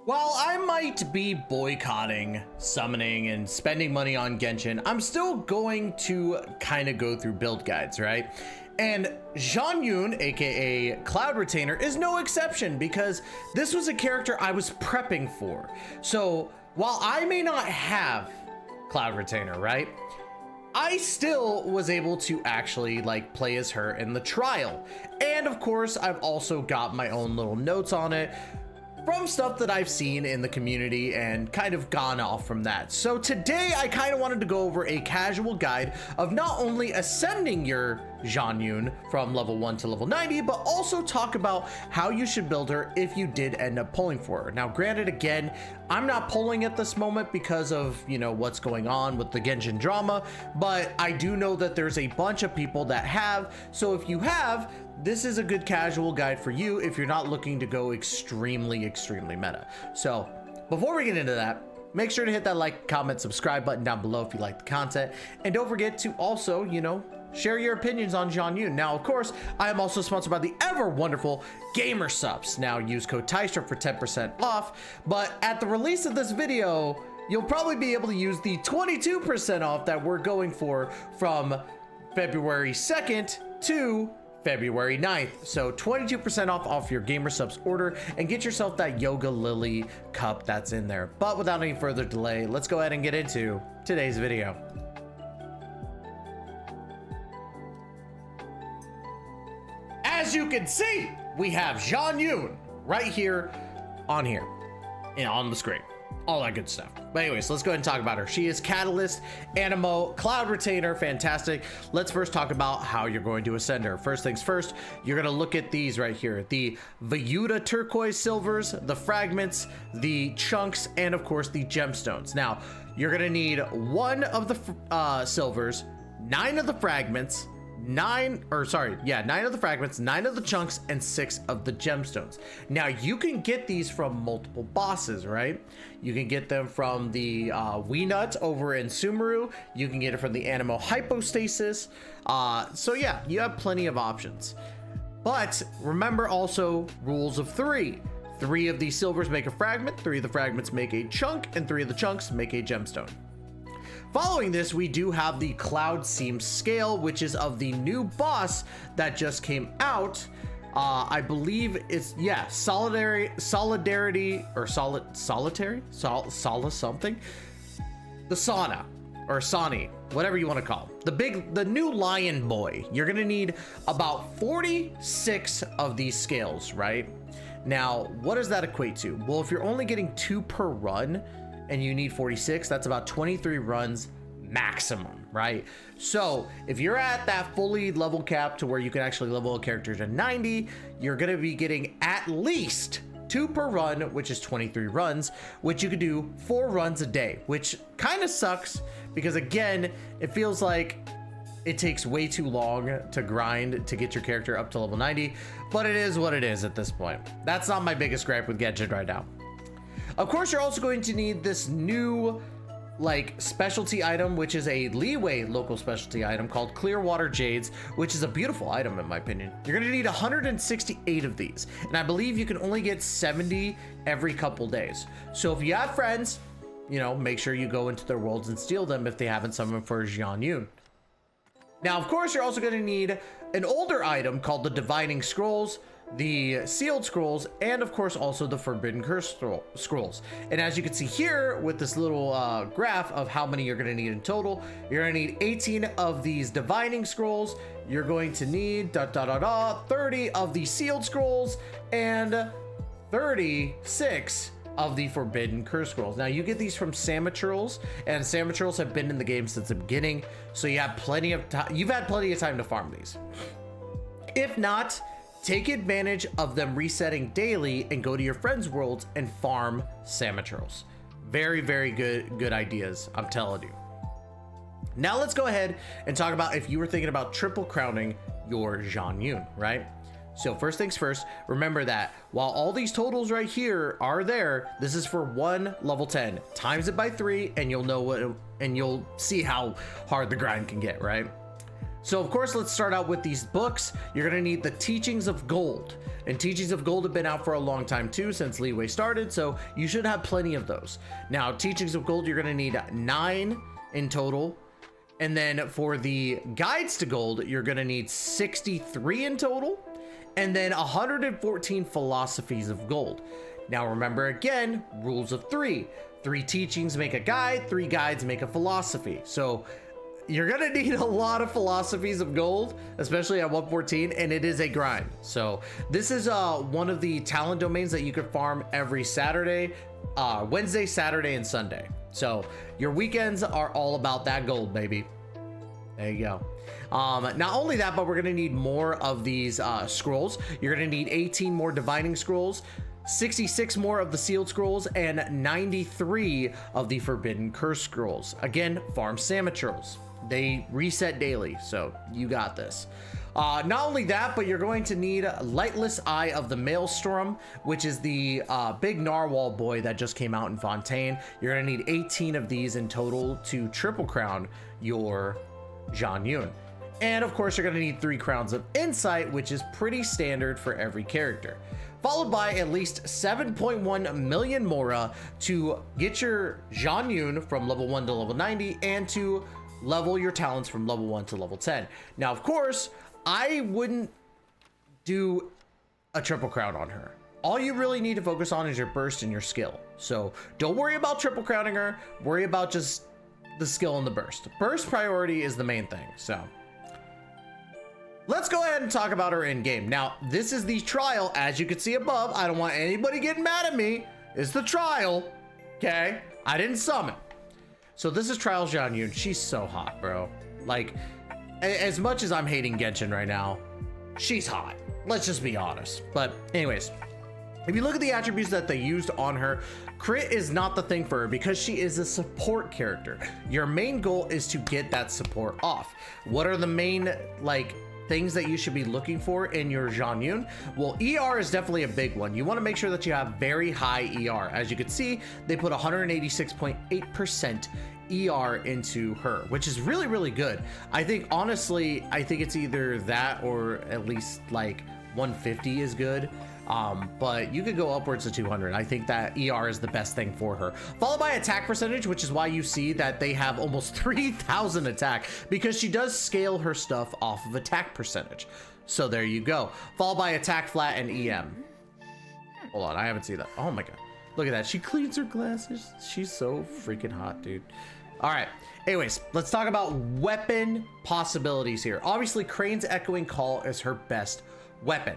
While I might be boycotting, summoning, and spending money on Genshin, I'm still going to kind of go through build guides, right? And Xianyun, aka Cloud Retainer, is no exception because this was a character I was prepping for. So while I may not have Cloud Retainer, right? I still was able to actually like play as her in the trial. And of course, I've also got my own little notes on it from stuff that I've seen in the community and kind of gone off from that. So today I kind of wanted to go over a casual guide of not only ascending your Xianyun from level 1 to level 90, but also talk about how you should build her if you did end up pulling for her. Now, granted, again, I'm not pulling at this moment because of, you know, what's going on with the Genshin drama, but I do know that there's a bunch of people that have. So if you have, this is a good casual guide for you if you're not looking to go extremely meta. So before we get into that, make sure to hit that like, comment, subscribe button down below if you like the content. And don't forget to also, you know, share your opinions on Xianyun. Now, of course, I am also sponsored by the ever wonderful Gamer Subs. Now use code TYSTRA for 10% off. But at the release of this video, you'll probably be able to use the 22% off that we're going for from February 2nd to February 9th. So 22% off your Gamer Subs order and get yourself that Yoga Lily cup that's in there. But without any further delay, let's go ahead and get into today's video. As you can see, we have Xianyun right here on the screen. All that good stuff. But anyways, let's go ahead and talk about her. She is Catalyst, Animo, Cloud Retainer, fantastic. Let's first talk about how you're going to ascend her. First things first, you're gonna look at these right here. The Vyuda Turquoise Silvers, the Fragments, the Chunks, and of course the Gemstones. Now, you're gonna need 1 of the Silvers, 9 of the Fragments, 9 of the Fragments, 9 of the Chunks, and 6 of the Gemstones. Now you can get these from multiple bosses, right? You can get them from the Weenut over in Sumeru. You can get it from the Animo Hypostasis. So yeah, you have plenty of options. But remember also rules of 3. 3 of these silvers make a fragment, 3 of the fragments make a chunk, and 3 of the chunks make a gemstone. Following this, we do have the Cloud Seam Scale, which is of the new boss that just came out. I believe it's, yeah, Solitary, or Solitary? Something? The Sauna, or Sani, whatever you want to call it. The new Lion Boy. You're gonna need about 46 of these scales, right? Now, what does that equate to? Well, if you're only getting 2 per run, and you need 46, that's about 23 runs maximum, right? So if you're at that fully level cap to where you can actually level a character to 90, you're gonna be getting at least 2 per run, which is 23 runs, which you could do 4 runs a day, which kind of sucks because again, it feels like it takes way too long to grind to get your character up to level 90, but it is what it is at this point. That's not my biggest gripe with Genshin right now. Of course, you're also going to need this new like specialty item, which is a leeway local specialty item called Clearwater Jades, which is a beautiful item in my opinion. You're gonna need 168 of these, and I believe you can only get 70 every couple days. So if you have friends, you know, make sure you go into their worlds and steal them if they haven't summoned for Xianyun. Now, of course, you're also gonna need an older item called the Divining Scrolls, the Sealed Scrolls, and of course also the Forbidden Curse Scrolls. And as you can see here with this little graph of how many you're going to need in total, you're going to need 18 of these Divining Scrolls, you're going to need 30 of the Sealed Scrolls, and 36 of the Forbidden Curse Scrolls. Now you get these from Samaturals, and Samaturals have been in the game since the beginning, so you have plenty of time. You've had plenty of time to farm these. If not, take advantage of them resetting daily and go to your friends' worlds and farm Samaturals. Very good ideas, I'm telling you. Now let's go ahead and talk about if you were thinking about triple crowning your Xianyun, right? So first things first, remember that while all these totals right here are there, this is for 1 level 10. Times it by 3 and you'll know what, and you'll see how hard the grind can get, right? So of course, let's start out with these books. You're gonna need the Teachings of Gold, and Teachings of Gold have been out for a long time too, since Leeway started, so you should have plenty of those. Now, Teachings of Gold, you're gonna need 9 in total, and then for the Guides to Gold, you're gonna need 63 in total, and then 114 Philosophies of Gold. Now remember, again, rules of 3. 3 teachings make a guide, 3 guides make a philosophy. So you're gonna need a lot of Philosophies of Gold, especially at 114, and it is a grind. So this is one of the talent domains that you could farm every Saturday, Wednesday, Saturday, and Sunday. So your weekends are all about that gold, baby. There you go. Not only that, but we're gonna need more of these scrolls. You're gonna need 18 more divining scrolls, 66 more of the sealed scrolls, and 93 of the forbidden curse scrolls. Again, farm Samatrils. They reset daily, so you got this. Not only that, but you're going to need Lightless Eye of the Maelstrom, which is the big narwhal boy that just came out in Fountaine. You're gonna need 18 of these in total to triple crown your Xianyun. And of course, you're gonna need 3 crowns of insight, which is pretty standard for every character, followed by at least 7.1 million mora to get your Xianyun from level 1 to level 90 and to level your talents from level 1 to level 10. Now, of course, I wouldn't do a triple crown on her. All you really need to focus on is your burst and your skill. So don't worry about triple crowning her, worry about just the skill and the burst. Burst priority is the main thing, so. Let's go ahead and talk about her in game. Now, this is the trial, as you can see above. I don't want anybody getting mad at me. It's the trial, okay? I didn't summon. So this is Trial Xianyun. She's so hot, bro. Like, as much as I'm hating Genshin right now, she's hot. Let's just be honest. But anyways, if you look at the attributes that they used on her, crit is not the thing for her because she is a support character. Your main goal is to get that support off. What are the main, like, things that you should be looking for in your Xianyun? Well, ER is definitely a big one. You want to make sure that you have very high ER. As you can see, they put 186.8% ER into her, which is really, really good. I think, honestly, I think it's either that or at least like 150 is good. But you could go upwards to 200. I think that ER is the best thing for her. Followed by attack percentage, which is why you see that they have almost 3,000 attack, because she does scale her stuff off of attack percentage. So there you go. Followed by attack flat and EM. Hold on, I haven't seen that. Oh my god. Look at that. She cleans her glasses. She's so freaking hot, dude. All right. Anyways, let's talk about weapon possibilities here. Obviously, Crane's Echoing Call is her best weapon.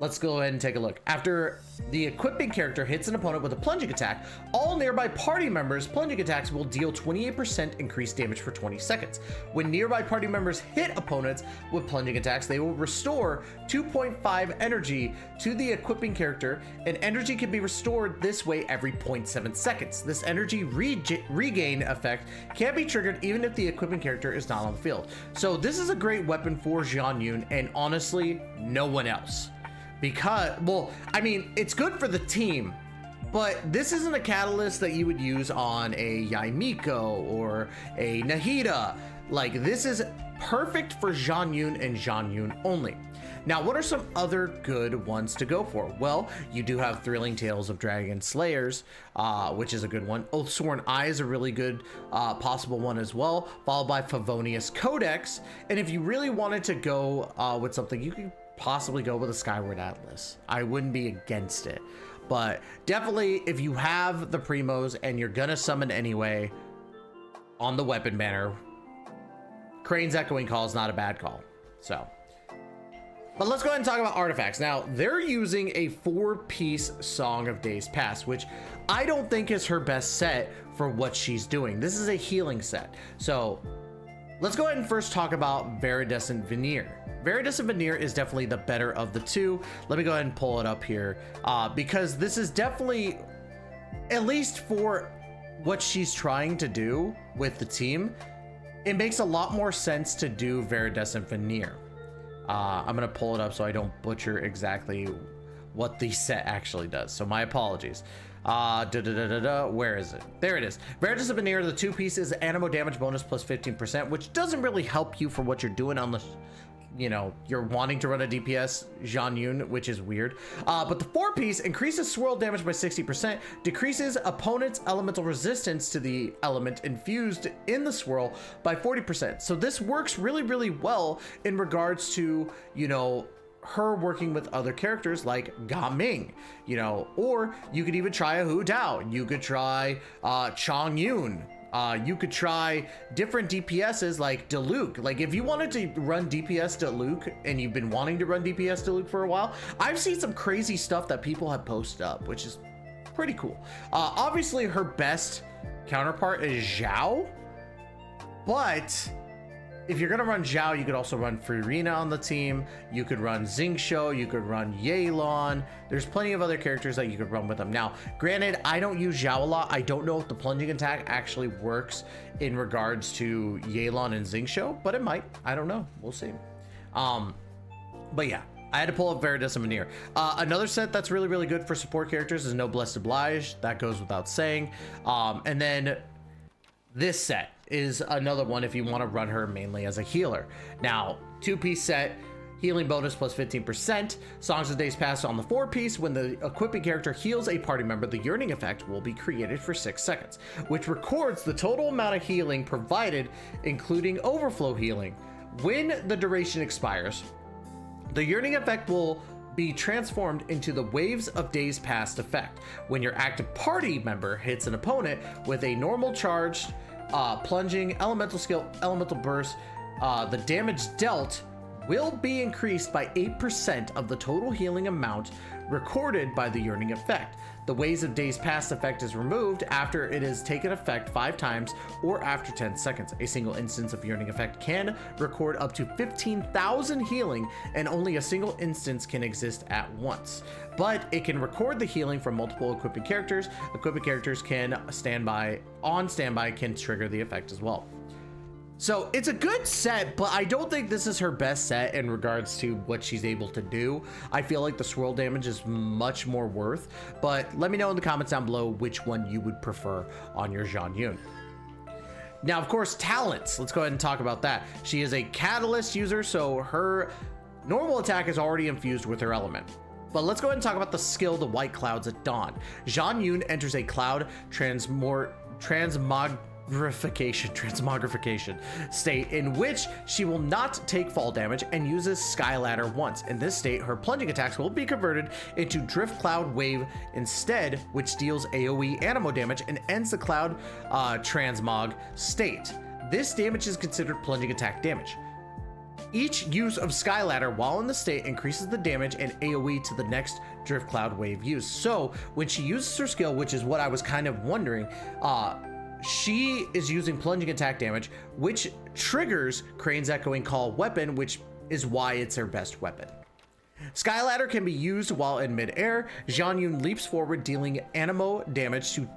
Let's go ahead and take a look. After the equipping character hits an opponent with a plunging attack, all nearby party members' plunging attacks will deal 28% increased damage for 20 seconds. When nearby party members hit opponents with plunging attacks, they will restore 2.5 energy to the equipping character, and energy can be restored this way every 0.7 seconds. This energy regain effect can be triggered even if the equipping character is not on the field. So this is a great weapon for Xianyun, and honestly, no one else. Because, well, I mean, it's good for the team, but this isn't a catalyst that you would use on a Himeko or a Nahida. Like, this is perfect for Xianyun and Xianyun only. Now, what are some other good ones to go for? Well, you do have Thrilling Tales of Dragon Slayers, which is a good one. Oathsworn Eye is a really good possible one as well, followed by Favonius Codex. And if you really wanted to go with something, you could possibly go with a Skyward Atlas. I wouldn't be against it, but definitely if you have the primos and you're gonna summon anyway on the weapon banner, Crane's Echoing Call is not a bad call. So, but let's go ahead and talk about artifacts. Now, they're using a 4-piece Song of Days Past, which I don't think is her best set for what she's doing. This is a healing set. So let's go ahead and first talk about Viridescent Veneer. Viridescent Veneer is definitely the better of the two. Let me go ahead and pull it up here because this is definitely, at least for what she's trying to do with the team, it makes a lot more sense to do Viridescent Veneer. I'm gonna pull it up so I don't butcher exactly what the set actually does, so my apologies. Where is it? There it is. Veritas of Veneer, the 2-piece is animo damage bonus plus 15%, which doesn't really help you for what you're doing unless, you know, you're wanting to run a DPS Xianyun, which is weird. But the 4-piece increases swirl damage by 60%, decreases opponent's elemental resistance to the element infused in the swirl by 40%. So this works really, really well in regards to, you know, her working with other characters like Gaming, you know, or you could even try a Hu Dao. You could try Xianyun. You could try different DPSs like Diluc. Like if you wanted to run DPS Diluc and you've been wanting to run DPS Diluc for a while, I've seen some crazy stuff that people have posted up, which is pretty cool. Obviously her best counterpart is Zhao, but if you're gonna run Zhao, you could also run Rina on the team. You could run Xingqiu, you could run Yelan. There's plenty of other characters that you could run with them. Now, granted, I don't use Zhao a lot. I don't know if the plunging attack actually works in regards to Yelan and Xingqiu, but it might. I don't know. We'll see. But yeah, I had to pull up Veritas and Veneer. Another set that's really, really good for support characters is Noblesse Oblige. That goes without saying. And then this set is another one if you want to run her mainly as a healer. Now, 2-piece set, healing bonus plus 15%. Songs of Days Past on the 4-piece. When the equipping character heals a party member, the yearning effect will be created for 6 seconds, which records the total amount of healing provided, including overflow healing. When the duration expires, the yearning effect will be transformed into the Waves of Days Past effect. When your active party member hits an opponent with a normal charge, plunging, elemental skill, elemental burst, the damage dealt will be increased by 8% of the total healing amount recorded by the yearning effect. The Waves of Days Past effect is removed after it has taken effect 5 times or after 10 seconds. A single instance of yearning effect can record up to 15,000 healing, and only a single instance can exist at once. But it can record the healing from multiple equipping characters. Equipping characters can standby can trigger the effect as well. So it's a good set, but I don't think this is her best set in regards to what she's able to do. I feel like the swirl damage is much more worth, but let me know in the comments down below which one you would prefer on your Xianyun. Now, of course, talents. Let's go ahead and talk about that. She is a catalyst user, so her normal attack is already infused with her element. But let's go ahead and talk about the skill, the White Clouds at Dawn. Xianyun enters a cloud transmogrification state in which she will not take fall damage and uses Skyladder once. In this state, her plunging attacks will be converted into Drift Cloud Wave instead, which deals AoE animo damage and ends the cloud transmog state. This damage is considered plunging attack damage. Each use of Skyladder while in the state increases the damage and AoE to the next Drift Cloud Wave use. So when she uses her skill, which is what I was kind of wondering, she is using plunging attack damage, which triggers Crane's Echoing Call weapon, which is why it's her best weapon. Skyladder can be used while in mid-air. Xianyun leaps forward, dealing animo damage to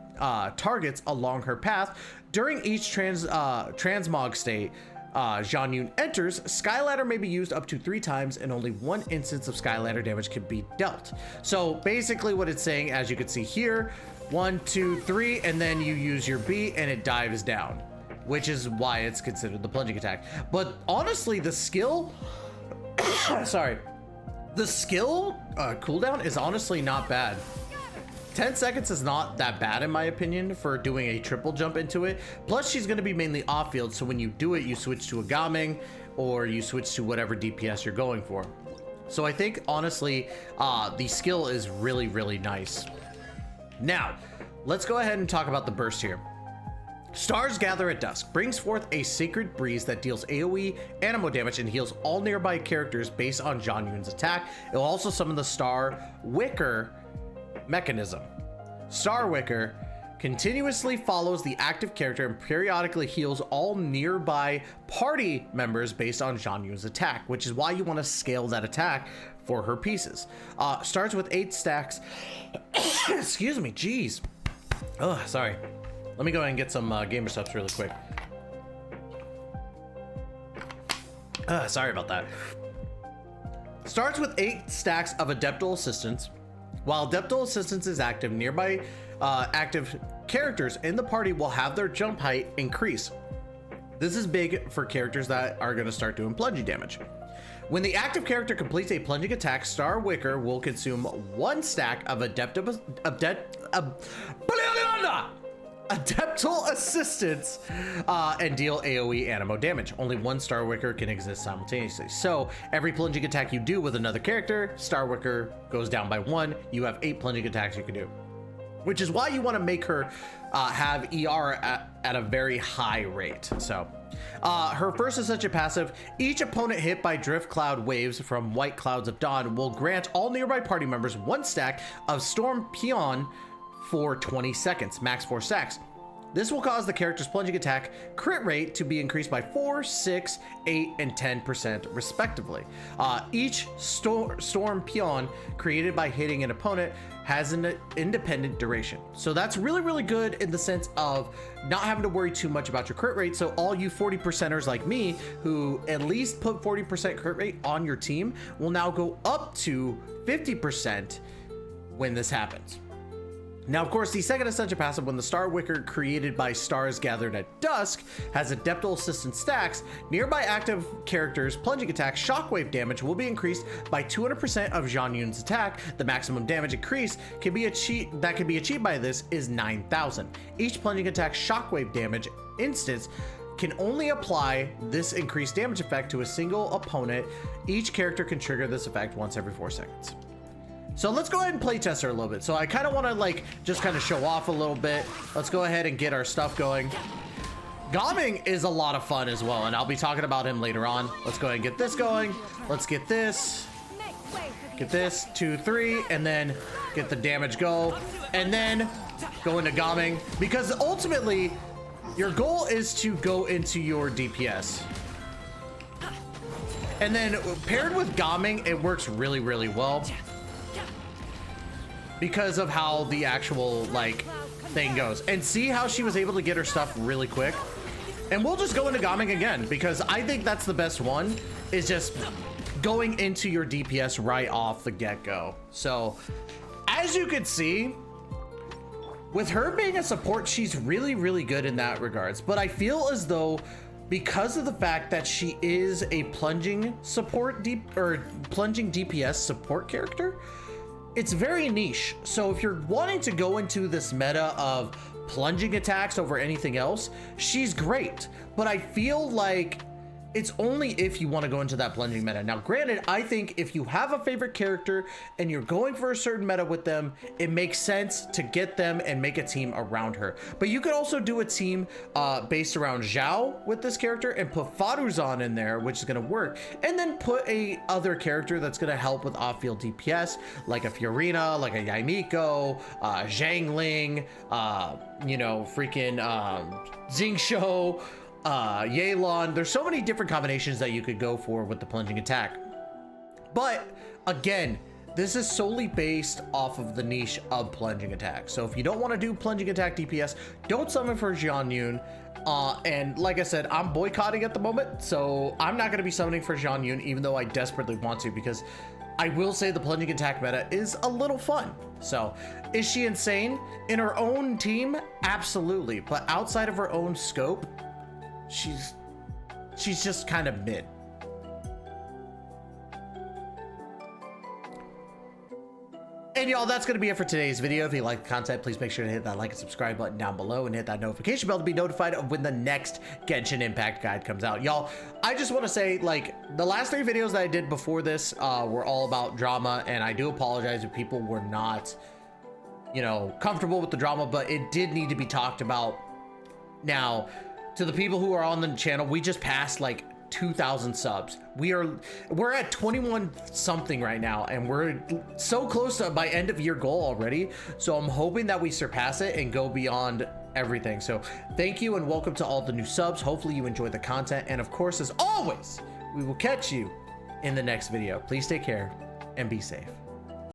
targets along her path. During each transmog state Xianyun enters, Skyladder may be used up to 3 times, and only 1 instance of Skyladder damage can be dealt. So basically what it's saying, as you can see here, 1, 2, 3, and then you use your B and it dives down, which is why it's considered the plunging attack. But honestly, the skill, the skill cooldown is honestly not bad. 10 seconds is not that bad in my opinion for doing a triple jump into it. Plus she's going to be mainly off field, so when you do it, you switch to a Gaming or you switch to whatever DPS you're going for. So I think honestly, the skill is really, really nice. Now, let's go ahead and talk about the burst here. Stars Gather at Dusk brings forth a sacred breeze that deals AoE animo damage and heals all nearby characters based on Xianyun's attack. It will also summon the Star Wicker mechanism. Star Wicker continuously follows the active character and periodically heals all nearby party members based on Xianyun's attack, which is why you want to scale that attack for her pieces. Starts with 8 stacks. Excuse me, jeez. Oh, sorry. Let me go ahead and get some gamer subs really quick. Sorry about that. Starts with 8 stacks of Adeptal Assistance. While Adeptal Assistance is active, nearby active characters in the party will have their jump height increase. This is big for characters that are going to start doing plunging damage. When the active character completes a plunging attack, Star Wicker will consume 1 stack of Adeptal Assistance and deal AoE animo damage. Only 1 Star Wicker can exist simultaneously. So every plunging attack you do with another character, Star Wicker goes down by 1. You have 8 plunging attacks you can do, which is why you want to make her have ER at a very high rate. So her first Ascension passive, each opponent hit by drift cloud waves from White Clouds of Dawn will grant all nearby party members 1 stack of Storm Peon for 20 seconds, max 4 stacks. This will cause the character's plunging attack crit rate to be increased by 4, 6, 8, and 10% respectively. Each Storm Peon created by hitting an opponent has an independent duration. So that's really, really good in the sense of not having to worry too much about your crit rate. So all you 40%ers like me who at least put 40% crit rate on your team will now go up to 50% when this happens. Now, of course, the second Ascension passive, when the Star Wicker created by Stars Gathered at Dusk has Adeptal Assistance stacks, nearby active characters' plunging attack shockwave damage will be increased by 200% of Xianyun's attack. The maximum damage increase can be achieved by this is 9,000. Each plunging attack shockwave damage instance can only apply this increased damage effect to a single opponent. Each character can trigger this effect once every 4 seconds. So let's go ahead and play test her a little bit. So I kind of want to like just kind of show off a little bit. Let's go ahead and get our stuff going. Gaming is a lot of fun as well, and I'll be talking about him later on. Let's go ahead and get this going. Let's get this. Get this, 2, 3, and then get the damage go. And then go into Gaming, because ultimately your goal is to go into your DPS. And then paired with Gaming, it works really, really well, because of how the actual like thing goes. And see how she was able to get her stuff really quick. And we'll just go into Gaming again, because I think that's the best one, is just going into your DPS right off the get-go. So as you can see, with her being a support, she's really, really good in that regards. But I feel as though because of the fact that she is a plunging support plunging DPS support character, it's very niche. So if you're wanting to go into this meta of plunging attacks over anything else, she's great. But I feel like it's only if you want to go into that plunging meta. Now, granted, I think if you have a favorite character and you're going for a certain meta with them, it makes sense to get them and make a team around her. But you could also do a team based around Zhao with this character and put Faruzan in there, which is going to work. And then put a other character that's going to help with off-field DPS, like a Fiorina, like a Himeko, Zhangling, you know, freaking Xingqiu, Yelan. There's so many different combinations that you could go for with the plunging attack. But again, this is solely based off of the niche of plunging attack. So if you don't want to do plunging attack DPS, don't summon for Xianyun. And like I said, I'm boycotting at the moment, so I'm not going to be summoning for Xianyun, even though I desperately want to, because I will say the plunging attack meta is a little fun. So is she insane? In her own team, absolutely. But outside of her own scope, she's just kind of mid. And y'all, that's gonna be it for today's video. If you like the content, please make sure to hit that like and subscribe button down below and hit that notification bell to be notified of when the next Genshin Impact guide comes out. Y'all, I just want to say, like, the last 3 videos that I did before this were all about drama, and I do apologize if people were not, you know, comfortable with the drama, but it did need to be talked about. Now, to the people who are on the channel, we just passed like 2,000 subs. We're at 21 something right now, and we're so close to my end of year goal already. So I'm hoping that we surpass it and go beyond everything. So thank you and welcome to all the new subs. Hopefully you enjoy the content, and of course, as always, we will catch you in the next video. Please take care and be safe.